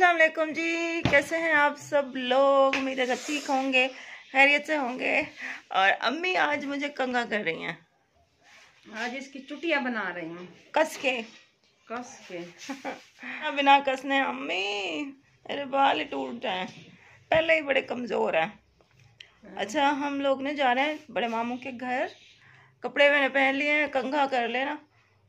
अस्सलाम वालेकुम जी, कैसे हैं आप सब लोग। उम्मीद है सब ठीक होंगे, खैरियत से होंगे। और अम्मी आज मुझे कंघा कर रही हैं। आज इसकी चुटिया बना रही हूँ कस के बिना कसने अम्मी मेरे बाल ही टूट जाए, पहले ही बड़े कमज़ोर हैं। अच्छा, हम लोग ने जा रहे हैं बड़े मामू के घर, कपड़े मैंने पहन लिए हैं, कंघा कर लेना,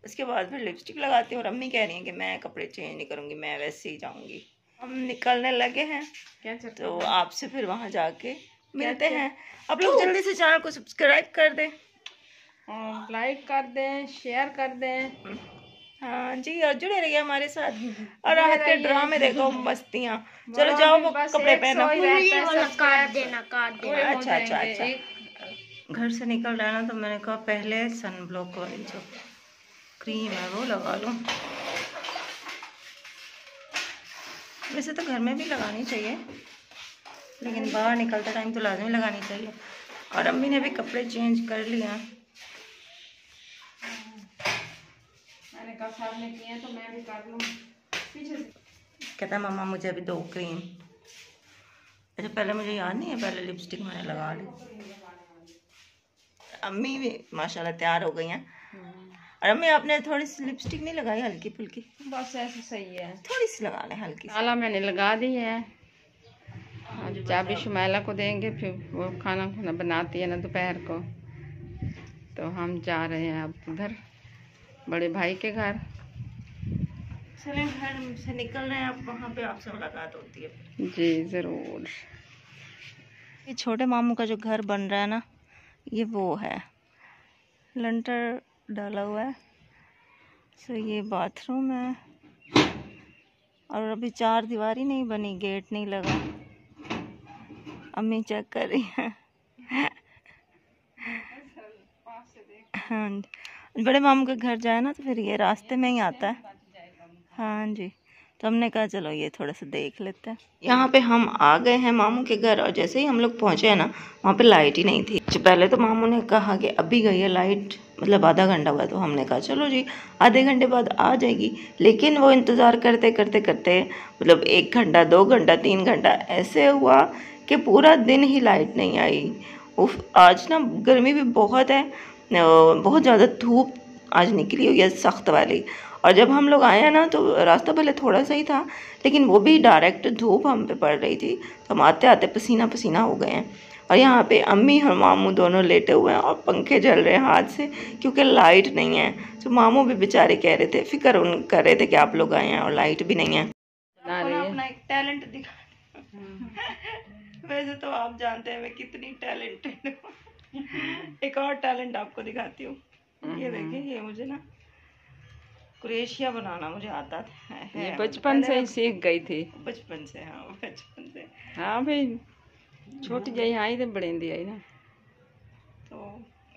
उसके बाद फिर लिपस्टिक लगाती हूँ। और अम्मी कह रही हैं कि मैं कपड़े चेंज नहीं करूँगी, मैं वैसे ही जाऊँगी। हम निकलने लगे हैं, तो आपसे फिर वहाँ जाके मिलते हैं। आप लोग जल्दी से चैनल को सब्सक्राइब कर दें, लाइक कर दें, शेयर कर दें। हाँ जी, और जुड़े रहिए हमारे साथ। और राहत के ड्रामे देखो, मस्तियाँ। चलो जाओ, वो कपड़े पहनो। काट देना। अच्छा अच्छा अच्छा। घर से निकल रहा है ना, तो मैंने कहा पहले सन ब्लॉक वाली जो क्रीम है वो लगा लूँ। वैसे तो घर में भी लगानी चाहिए, लेकिन बाहर निकलते टाइम तो लाजमी लगानी चाहिए। और अम्मी ने भी कपड़े चेंज कर लिया। मैंने कहा साहब ने किए तो मैं भी कर लूँ पीछे से। कहता है मम्मा मुझे अभी 2 क्रीम। अच्छा, पहले मुझे याद नहीं है, पहले लिपस्टिक मैंने लगा ली। अम्मी भी माशाल्लाह तैयार हो गई हैं। और अम्मी आपने थोड़ी सी लिपस्टिक नहीं लगाई, हल्की फुल्की? बस ऐसे सही है, थोड़ी सी लगा लें, हल्की सी। ताला मैंने लगा दी है। आज चाबी शुमैला को देंगे, फिर वो खाना खुना बनाती है ना दोपहर को। तो हम जा रहे हैं अब उधर बड़े भाई के घर। चलें, घर से निकल रहे हैं अब, वहाँ पे आपसे मुलाकात होती है जी ज़रूर। ये छोटे मामू का जो घर बन रहा है ना, ये वो है, लंटर डाला हुआ है। सो ये बाथरूम है, और अभी 4 दीवारी नहीं बनी, गेट नहीं लगा। अम्मी चेक कर रही है। हाँ जी, बड़े मामू के घर जाए ना तो फिर ये रास्ते में ही आता है। हाँ जी, तो हमने कहा चलो ये थोड़ा सा देख लेते हैं। यहाँ पे हम आ गए हैं मामू के घर, और जैसे ही हम लोग पहुँचे हैं ना, वहाँ पे लाइट ही नहीं थी। पहले तो मामू ने कहा कि अभी गई है लाइट, मतलब आधा घंटा हुआ। तो हमने कहा चलो जी आधे घंटे बाद आ जाएगी। लेकिन वो इंतज़ार करते करते करते मतलब 1 घंटा, 2 घंटा, 3 घंटा ऐसे हुआ कि पूरा दिन ही लाइट नहीं आई। उफ, आज ना गर्मी भी बहुत है, बहुत ज़्यादा धूप आज निकली हुई है, सख्त वाली। और जब हम लोग आए हैं ना, तो रास्ता पहले थोड़ा सा ही था, लेकिन वो भी डायरेक्ट धूप हम पे पड़ रही थी, तो हम आते आते पसीना पसीना हो गए हैं। और यहाँ पे अम्मी और मामू दोनों लेटे हुए हैं, और पंखे चल रहे हैं हाथ से, क्योंकि लाइट नहीं है। तो मामू भी बेचारे कह रहे थे, फिक्र उन कर रहे थे कि आप लोग आए हैं और लाइट भी नहीं है। अपना एक टैलेंट दिखा। वैसे तो आप जानते हैं मैं कितनी टैलेंटेड हूँ। एक और टैलेंट आपको दिखाती हूँ। ये देखिए, ये मुझे ना क्रोशिया बनाना मुझे आता है। ये बचपन से ही सीख गई थी। बचपन से, हाँ बचपन से। हाँ भाई, छोटी जही आई तो बड़ेंदी आई ना। तो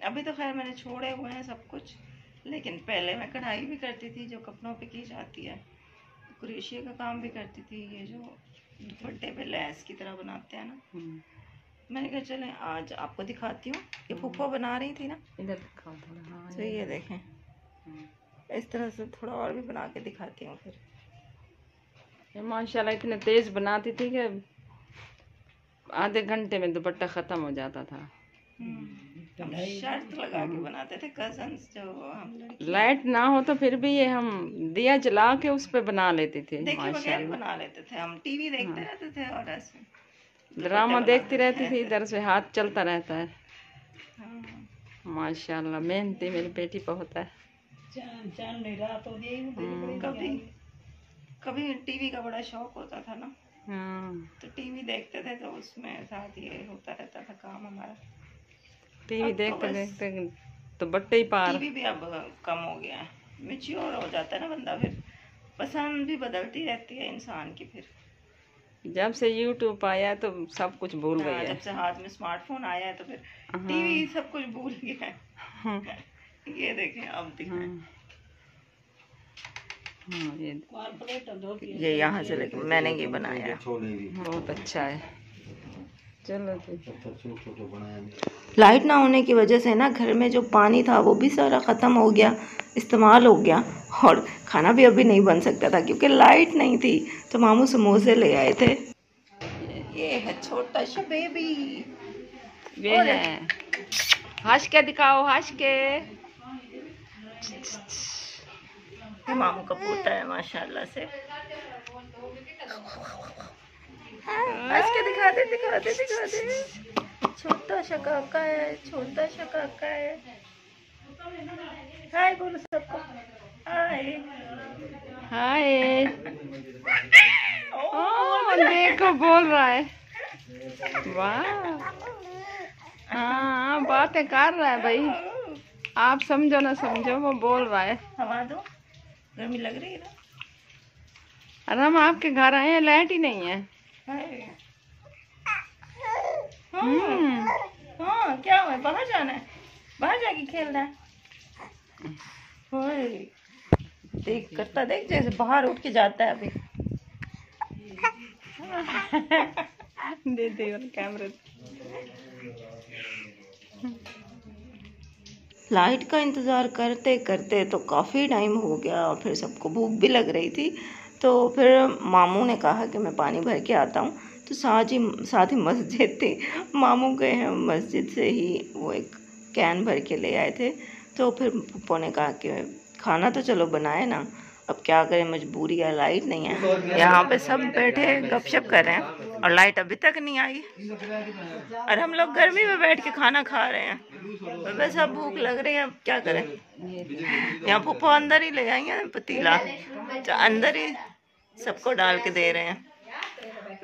अभी तो खैर मैंने छोड़े हुए हैं सब कुछ, लेकिन पहले मैं कढ़ाई भी करती थी जो कपड़ों पे की जाती है, क्रोशिया का काम भी करती थी। ये जो दुपट्टे पे लेस की तरह बनाते हैं ना, मैंने कहा चलें आज आपको दिखाती हूँ। ये फूफा बना रही थी ना, इधर दिखाओ थोड़ा। हाँ, तो ये देखें, इस तरह से थोड़ा और भी बना के दिखाती हूँ। फिर ये माशाल्लाह इतने तेज बनाती थी कि आधे घंटे में दुपट्टा खत्म हो जाता था। हम शर्त लगा के बनाते थे, कजन्स जो हम लड़की। लाइट ना हो तो फिर भी ये हम दिया जला के उस पे बना लेते थे। माशाल्लाह बना लेते थे हम, टीवी देखते रहते थे और ऐसे ड्रामा देखती रहती थी, इधर से हाथ चलता रहता है। माशाल्लाह मेहनती मेरी बेटी बहुत है। कभी कभी टीवी का बड़ा शौक होता था ना, तो टीवी देखते थे, तो उसमें साथ ये होता रहता था काम हमारा। टीवी देखते देखते तो बट्टे ही पार। टीवी भी अब कम हो गया है, मैच्योर हो जाता है ना बंदा, फिर पसंद भी बदलती रहती है इंसान की। फिर जब से यूट्यूब आया तो सब कुछ भूल गई है। जब से हाथ में स्मार्टफोन आया है तो फिर टीवी सब कुछ भूल गया है। ये देखें, अब दिखाएं। ये यहाँ से लेके मैंने ये बनाया है, बहुत अच्छा है। चलो जी। लाइट ना होने की वजह से ना घर में जो पानी था वो भी सारा ख़त्म हो गया, इस्तेमाल हो गया, और खाना भी अभी नहीं बन सकता था क्योंकि लाइट नहीं थी। तो मामू समोसे ले आए थे। ये है छोटा सा बेबी। ये है, हंस के दिखाओ, हंस के। ये मामू का पोता है माशाल्लाह से। हंस के दिखा दे, दिखा दे, दिखा दे। छोटा सा काका है, छोटा सा काका है। हाय बोलो सबको, हाय हाय। ओ देखो बोल रहा है, वाह। हाँ बातें कर रहा है भाई, आप समझो ना समझो, वो बोल रहा है। हवा दो, गर्मी लग रही है ना। अरे हम आपके घर आए हैं, लाइट ही नहीं है। हाँ क्या हुआ, बाहर जाना है, बाहर जाके खेलना है। देख करता, देख जैसे बाहर उठ के जाता है अभी। दे दे कैमरे। लाइट का इंतज़ार करते करते तो काफ़ी टाइम हो गया और फिर सबको भूख भी लग रही थी। तो फिर मामू ने कहा कि मैं पानी भर के आता हूँ। तो साथ ही मस्जिद थी, मामू गए हैं मस्जिद से ही वो एक कैन भर के ले आए थे। तो फिर पप्पो ने कहा कि खाना तो चलो बनाए ना, अब क्या करें, मजबूरी है, लाइट नहीं है। यहाँ पे सब बैठे गपशप कर रहे हैं और लाइट अभी तक नहीं आई और हम लोग गर्मी में बैठ के खाना खा रहे हैं। बस अब भूख लग रही है, अब क्या करें। यहाँ पप्पो अंदर ही ले आई हैं पतीला, तो अंदर ही सबको डाल के दे रहे हैं।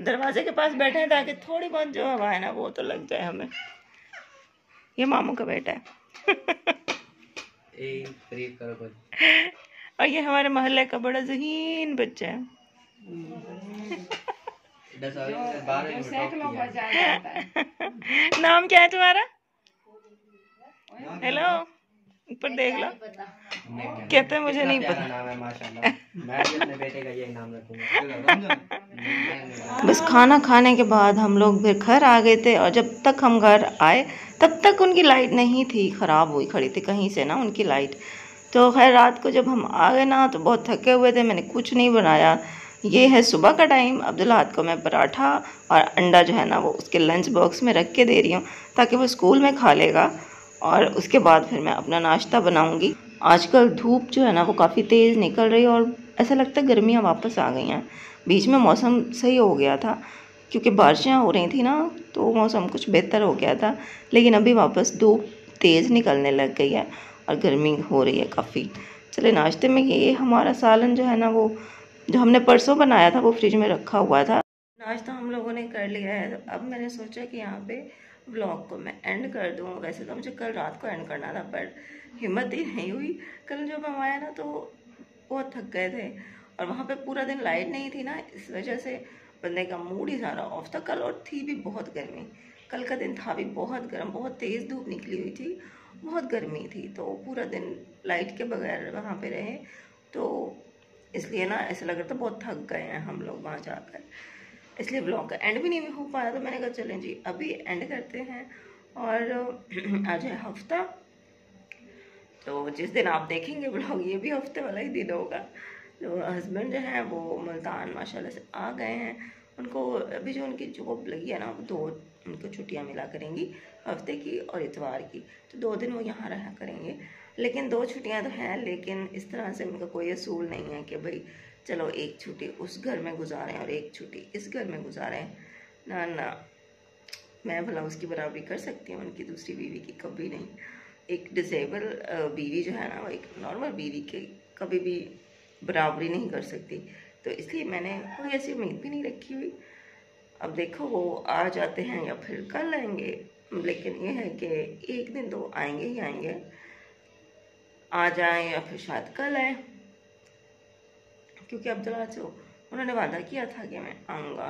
दरवाजे के पास बैठे हैं ताकि थोड़ी बहुत जो हवा है ना वो तो लग जाए हमें। ये मामू का बेटा है। और ये हमारे मोहल्ले का बड़ा ज़हीन बच्चा है। नाम क्या है तुम्हारा? हेलो, ऊपर देख लो। कहते हैं मुझे नहीं पता। मैं भी अपने बेटे का यही नाम रखूंगा। बस खाना खाने के बाद हम लोग फिर घर आ गए थे और जब तक हम घर आए तब तक उनकी लाइट नहीं थी, ख़राब हुई खड़ी थी कहीं से ना उनकी लाइट। तो खैर रात को जब हम आ गए ना तो बहुत थके हुए थे, मैंने कुछ नहीं बनाया। ये है सुबह का टाइम, अब्दुल्लाहद को मैं पराठा और अंडा जो है ना वो उसके लंच बॉक्स में रख के दे रही हूँ ताकि वो स्कूल में खा लेगा और उसके बाद फिर मैं अपना नाश्ता बनाऊँगी। आजकल धूप जो है ना वो काफ़ी तेज़ निकल रही है और ऐसा लगता है गर्मियाँ वापस आ गई हैं। बीच में मौसम सही हो गया था क्योंकि बारिशें हो रही थी ना, तो मौसम कुछ बेहतर हो गया था, लेकिन अभी वापस धूप तेज़ निकलने लग गई है और गर्मी हो रही है काफ़ी। चले नाश्ते में ये हमारा सालन जो है ना वो जो हमने परसों बनाया था वो फ्रिज में रखा हुआ था। नाश्ता हम लोगों ने कर लिया है। अब मैंने सोचा कि यहाँ पे व्लॉग को मैं एंड कर दूँ। वैसे तो मुझे कल रात को एंड करना था पर हिम्मत ही नहीं हुई। कल जब हम आए ना तो बहुत थक गए थे और वहाँ पे पूरा दिन लाइट नहीं थी ना, इस वजह से बंदे का मूड ही सारा ऑफ था कल। और थी भी बहुत गर्मी, कल का दिन था भी बहुत गर्म, बहुत तेज़ धूप निकली हुई थी, बहुत गर्मी थी। तो पूरा दिन लाइट के बगैर वहाँ पे रहे तो इसलिए ना ऐसा लग रहा था बहुत थक गए हैं हम लोग वहाँ जाकर, इसलिए ब्लॉग का एंड भी नहीं हो पाया। तो मैंने कहा चलें जी अभी एंड करते हैं। और आज है हफ्ता, तो जिस दिन आप देखेंगे ब्लॉग ये भी हफ्ते वाला ही दिन होगा। तो हस्बैंड जो है वो मुल्तान माशाल्लाह से आ गए हैं। उनको अभी जो उनकी जॉब लगी है ना वो 2 उनको छुट्टियां मिला करेंगी, हफ्ते की और इतवार की। तो 2 दिन वो यहाँ रहा करेंगे, लेकिन 2 छुट्टियां तो हैं, लेकिन इस तरह से उनका कोई असूल नहीं है कि भाई चलो एक छुट्टी उस घर में गुजारें और एक छुट्टी इस घर में गुजारें। ना ना, मैं भला उसकी बराबरी कर सकती हूँ उनकी दूसरी बीवी की? कभी नहीं। एक डिसेबल बीवी जो है ना वो एक नॉर्मल बीवी की कभी भी बराबरी नहीं कर सकती। तो इसलिए मैंने कोई ऐसी उम्मीद भी नहीं रखी हुई। अब देखो वो आ जाते हैं या फिर कल आएंगे, लेकिन ये है कि एक दिन तो आएंगे ही आएंगे, आ जाएं या फिर शायद कल आए, क्योंकि अब्दुल्ला से उन्होंने वादा किया था कि मैं आऊँगा।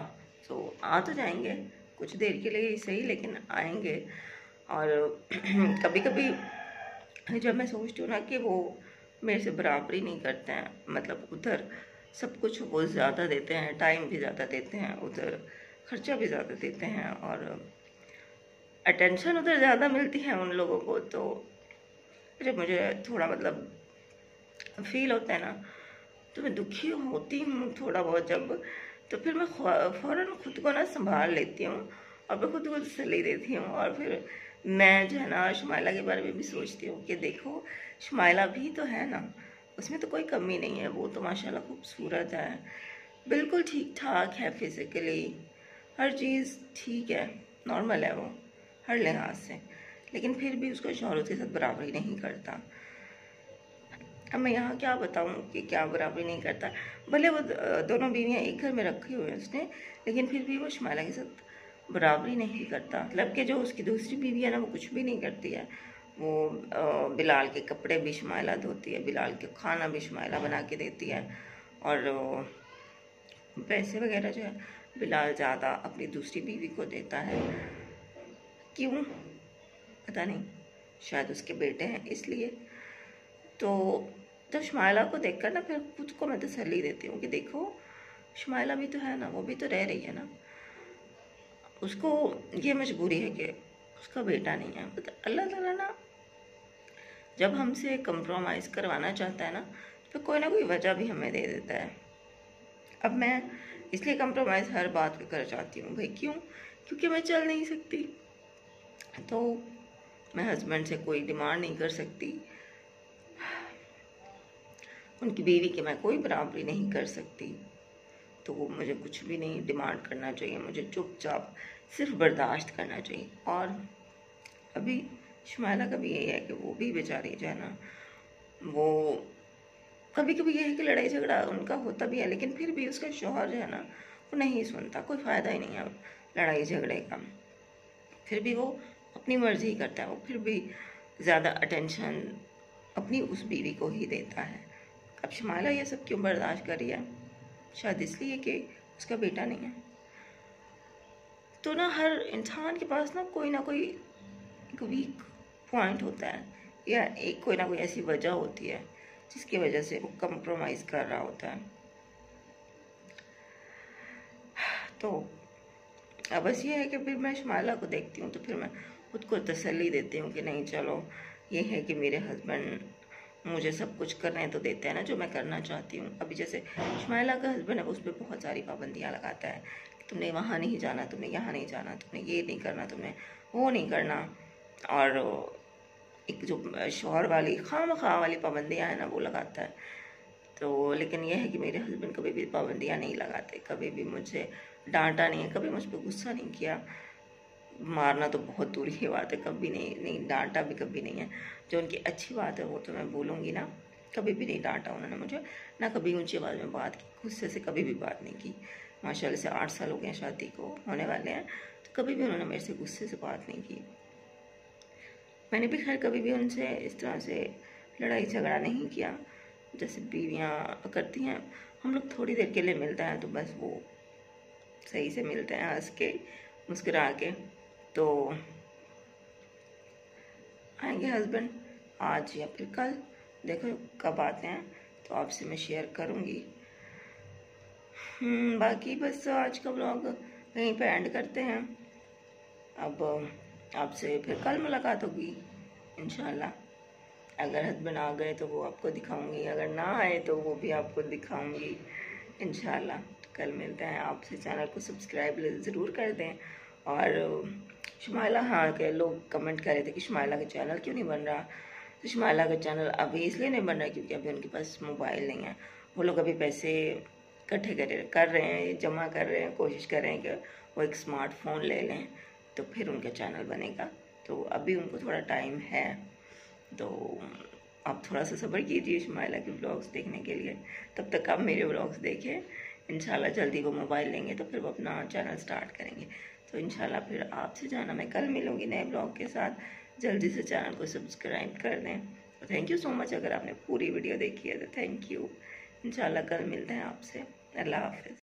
तो आ तो जाएंगे कुछ देर के लिए ही सही, लेकिन आएंगे। और कभी कभी जब मैं सोचती हूँ ना कि वो मेरे से बराबरी नहीं करते हैं, मतलब उधर सब कुछ वो ज़्यादा देते हैं, टाइम भी ज़्यादा देते हैं, उधर खर्चा भी ज़्यादा देते हैं और अटेंशन उधर ज़्यादा मिलती है उन लोगों को, तो जब मुझे थोड़ा मतलब फील होता है ना, तो मैं दुखी होती हूँ थोड़ा बहुत जब, तो फिर मैं फ़ौरन खुद को ना संभाल लेती हूँ और मैं खुद को तसल्ली देती हूँ। और फिर मैं जो है ना शुमाइला के बारे में भी सोचती हूँ कि देखो शुमाइला भी तो है ना, उसमें तो कोई कमी नहीं है, वो तो माशाल्लाह खूबसूरत है, बिल्कुल ठीक ठाक है, फिज़िकली हर चीज़ ठीक है, नॉर्मल है वो हर लिहाज से, लेकिन फिर भी उसका शौहर उसके साथ बराबरी नहीं करता। अब मैं यहाँ क्या बताऊँ कि क्या बराबरी नहीं करता, भले वो दोनों बीवियाँ एक घर में रखी हुई हैं उसने, लेकिन फिर भी वो शुमाइला के साथ बराबरी नहीं करता। मतलब कि जो उसकी दूसरी बीवी है ना, वो कुछ भी नहीं करती है। वो बिलाल के कपड़े भी शुमाइला धोती है, बिलाल के खाना भी शुमाइला बना के देती है, और पैसे वगैरह जो है बिलाल ज़्यादा अपनी दूसरी बीवी को देता है। क्यों पता नहीं, शायद उसके बेटे हैं इसलिए। तो जब शुमाइला को देखकर ना फिर खुद को मैं तसल्ली देती हूँ कि देखो शुमाइला भी तो है ना, वो भी तो रह रही है ना, उसको ये मजबूरी है कि उसका बेटा नहीं है। तो अल्लाह ताला ना जब हमसे कंप्रोमाइज़ करवाना चाहता है ना, तो कोई ना कोई वजह भी हमें दे देता है। अब मैं इसलिए कंप्रोमाइज़ हर बात पे कर जाती हूँ भाई, क्यों? क्योंकि मैं चल नहीं सकती, तो मैं हस्बैंड से कोई डिमांड नहीं कर सकती, उनकी बीवी की मैं कोई बराबरी नहीं कर सकती, तो वो मुझे कुछ भी नहीं डिमांड करना चाहिए, मुझे चुपचाप सिर्फ बर्दाश्त करना चाहिए। और अभी शुमाइला का भी यही है कि वो भी बेचारी जो है ना, वो कभी कभी ये है कि लड़ाई झगड़ा उनका होता भी है, लेकिन फिर भी उसका शौहर जो है ना वो नहीं सुनता, कोई फ़ायदा ही नहीं है लड़ाई झगड़े का, फिर भी वो अपनी मर्ज़ी करता है, वो फिर भी ज़्यादा अटेंशन अपनी उस बीवी को ही देता है। अब शुमाइला ये सब क्यों बर्दाश्त कर रही है? शायद इसलिए कि उसका बेटा नहीं है। तो ना हर इंसान के पास ना कोई एक वीक पॉइंट होता है, या एक कोई ना कोई ऐसी वजह होती है जिसकी वजह से वो कंप्रोमाइज़ कर रहा होता है। तो अब बस ये है कि फिर मैं शुमाइला को देखती हूँ तो फिर मैं खुद को तसल्ली देती हूँ कि नहीं चलो, ये है कि मेरे हस्बैंड मुझे सब कुछ करने तो देते हैं ना जो मैं करना चाहती हूँ। अभी जैसे शुमाइला का हस्बैंड है, उस पर बहुत सारी पाबंदियाँ लगाता है कि तुमने वहाँ नहीं जाना, तुमने यहाँ नहीं जाना, तुमने ये नहीं करना, तुमने वो नहीं करना, और एक जो शौहर वाली खामखा वाली पाबंदियाँ हैं ना वो लगाता है। तो लेकिन यह है कि मेरे हस्बैंड कभी भी पाबंदियाँ नहीं लगाते, कभी भी मुझे डांटा नहीं है, कभी मुझ पर गुस्सा नहीं किया, मारना तो बहुत दूर की बात है, कभी नहीं डांटा भी कभी नहीं है। जो उनकी अच्छी बात है वो तो मैं बोलूँगी ना, कभी भी नहीं डांटा उन्होंने मुझे, ना कभी ऊंची आवाज़ में बात की, गुस्से से कभी भी बात नहीं की। माशाल्लाह से 8 साल हो गए शादी को होने वाले हैं, तो कभी भी उन्होंने मेरे से गुस्से से बात नहीं की। मैंने भी खैर कभी भी उनसे इस तरह से लड़ाई झगड़ा नहीं किया जैसे बीवियाँ करती हैं। हम लोग थोड़ी देर के लिए मिलते हैं तो बस वो सही से मिलते हैं, हंस के मुस्कुरा के। तो आएंगे हस्बैंड आज या फिर कल, देखो कब आते हैं तो आपसे मैं शेयर करूँगी। बाकी बस आज का व्लॉग यहीं पे एंड करते हैं। अब आपसे फिर कल मुलाकात होगी इंशाल्लाह। अगर हस्बैंड आ गए तो वो आपको दिखाऊंगी, अगर ना आए तो वो भी आपको दिखाऊंगी इंशाल्लाह। तो कल मिलते हैं आपसे, चैनल को सब्सक्राइब ज़रूर कर दें। और शुमाइला, हाँ के लोग कमेंट कर रहे थे कि शुमाइला का चैनल क्यों नहीं बन रहा, तो शुमाइला का चैनल अभी इसलिए नहीं बन रहा क्योंकि अभी उनके पास मोबाइल नहीं है। वो लोग अभी पैसे इकट्ठे कर रहे हैं, जमा कर रहे हैं, कोशिश कर रहे हैं कि वो एक स्मार्टफोन ले लें तो फिर उनका चैनल बनेगा। तो अभी उनको थोड़ा टाइम है, तो आप थोड़ा सा सब्र कीजिए शुमाइला के व्लॉग्स देखने के लिए। तब तक आप मेरे व्लॉग्स देखें, इंशाल्लाह जल्दी वो मोबाइल लेंगे तो फिर वो अपना चैनल स्टार्ट करेंगे। तो इंशाल्लाह फिर आपसे जाना, मैं कल मिलूँगी नए ब्लॉग के साथ। जल्दी से चैनल को सब्सक्राइब कर दें। थैंक यू सो मच, अगर आपने पूरी वीडियो देखी है तो थैंक यू। इंशाल्लाह कल मिलते हैं आपसे। अल्लाह हाफ़िज़।